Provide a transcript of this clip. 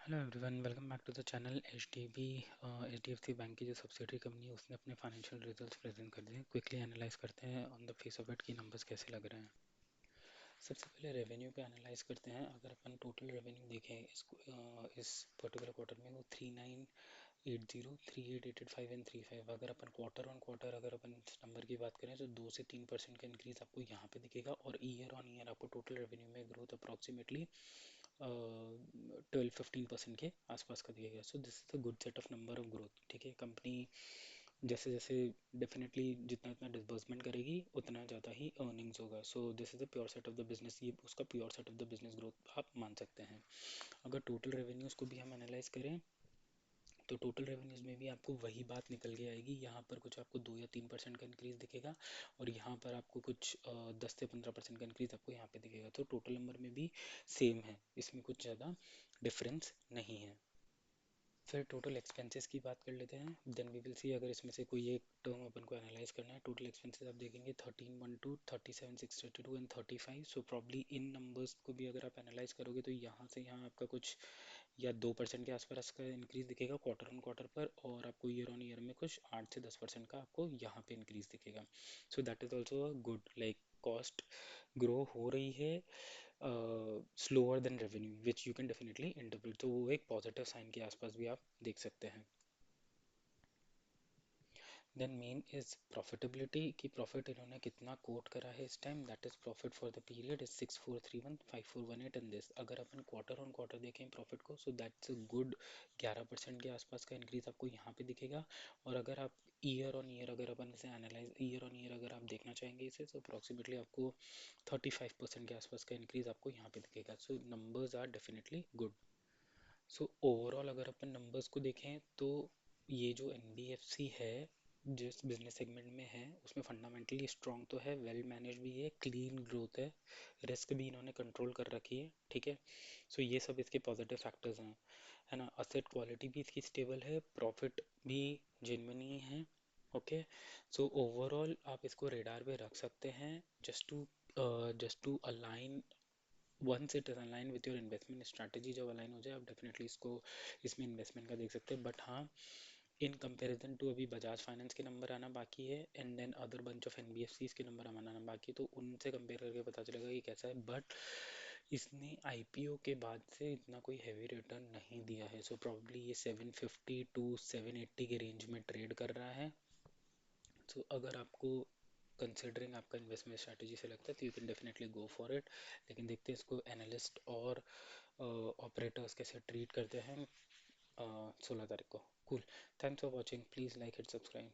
Hello everyone, welcome back to the channel. H D F C bank की जो subsidiary company है उसने अपने फाइनेंशियल रिजल्ट्स प्रेजेंट कर दिए। क्विकली एनालाइज करते हैं on the face of it की नंबर्स कैसे लग रहे हैं। सबसे पहले रेवेन्यू पे एनालाइज करते हैं। अगर अपन टोटल रेवेन्यू देखें इस पर्टिकुलर क्वार्टर में, वो 3980, 3885 एंड 35। अगर अपन क्वार्टर ऑन क्वार्टर अगर अपन इस नंबर की बात करें तो 2 से 3% का इंक्रीज आपको यहाँ पे दिखेगा, और ईयर ऑन ईयर आपको टोटल रेवेन्यू में ग्रोथ अप्रॉक्सीमेटली 12-15% के आसपास का दिया गया। So this is a good set of number of growth. ठीक है, कंपनी जैसे जैसे डेफिनेटली जितना जितना डिसबर्समेंट करेगी उतना ज़्यादा ही अर्निंग्स होगा। So this is the pure set of the business, ये उसका pure set of the business growth आप मान सकते हैं। अगर टोटल रेवेन्यूज़ को भी हम एनालाइज करें तो टोटल रेवेन्यूज़ में भी आपको वही बात निकल के आएगी। यहाँ पर कुछ आपको 2 या 3% का इंक्रीज दिखेगा, और यहाँ पर आपको कुछ 10 से 15% का इंक्रीज आपको यहाँ पे दिखेगा। तो टोटल नंबर में भी सेम है, इसमें कुछ ज़्यादा डिफरेंस नहीं है। फिर टोटल एक्सपेंसेस की बात कर लेते हैं। देन वी विल सी अगर इसमें से कोई एक टर्म अपन को एनालाइज करना है। टोटल एक्सपेंसेस आप देखेंगे 1312, 37,632 and 35। So probably in numbers को भी अगर आप एनालाइज करोगे तो यहाँ से यहाँ आपका कुछ या 2% के आसपास का इंक्रीज दिखेगा क्वार्टर ऑन क्वार्टर पर, और आपको ईयर ऑन ईयर में कुछ 8 से 10% का आपको यहाँ पे इंक्रीज दिखेगा। So that is also a good, like cost grow हो रही है slower then revenue, which you can definitely interpret. तो वो एक पॉजिटिव साइन के आसपास भी आप देख सकते हैं। देन मेन इज प्रॉफिटेबिलिटी, कि प्रॉफिट इन्होंने कितना कोट करा है इस time. That is profit for the period is 6431, 5418 and this. अगर अपन क्वार्टर ऑन क्वार्टर देखें प्रॉफिट को, सो दैट्स अ गुड 11% के आसपास का इंक्रीज आपको यहाँ पे दिखेगा। और अगर आप ईयर ऑन ईयर अगर अपन इसे एनालाइज ईयर ऑन ईयर अगर आप देखना चाहेंगे इसे, तो अप्रॉक्सीमेटली आपको 35% के आसपास का इंक्रीज आपको यहाँ पे दिखेगा। So numbers are definitely good. So overall अगर अपन नंबर्स को देखें तो ये जो एनबीएफसी है जिस बिजनेस सेगमेंट में है उसमें फंडामेंटली स्ट्रॉन्ग तो है, वेल मैनेज भी है, क्लीन ग्रोथ है, रिस्क भी इन्होंने कंट्रोल कर रखी है। ठीक है, सो ये सब इसके पॉजिटिव फैक्टर्स हैं, है ना। असेट क्वालिटी भी इसकी स्टेबल है, प्रॉफिट भी जेन्युइन ही है। ओके, सो ओवरऑल आप इसको रेडार पे रख सकते हैं, just to align once it is align with your investment strategy. जब अलाइन हो जाए आप डेफिनेटली इसको इसमें इन्वेस्टमेंट का देख सकते हैं। बट हाँ, इन कंपैरिजन टू अभी बजाज फाइनेंस के नंबर आना बाकी है, and then other bunch of NBFCs के नंबर आना बाकी है, तो उनसे कंपेयर करके पता चलेगा कि कैसा है। बट इसने आईपीओ के बाद से इतना कोई हैवी रिटर्न नहीं दिया है। सो प्रॉब्ली ये 750 to 780 के रेंज में ट्रेड कर रहा है। सो अगर आपको कंसिडरिंग आपका इन्वेस्टमेंट स्ट्रैटेजी से लगता है तो you can definitely go for it. लेकिन देखते हैं इसको एनालिस्ट और ऑपरेटर्स कैसे ट्रीट करते हैं 16 तारीख को। Cool, thanks for watching, please like and subscribe.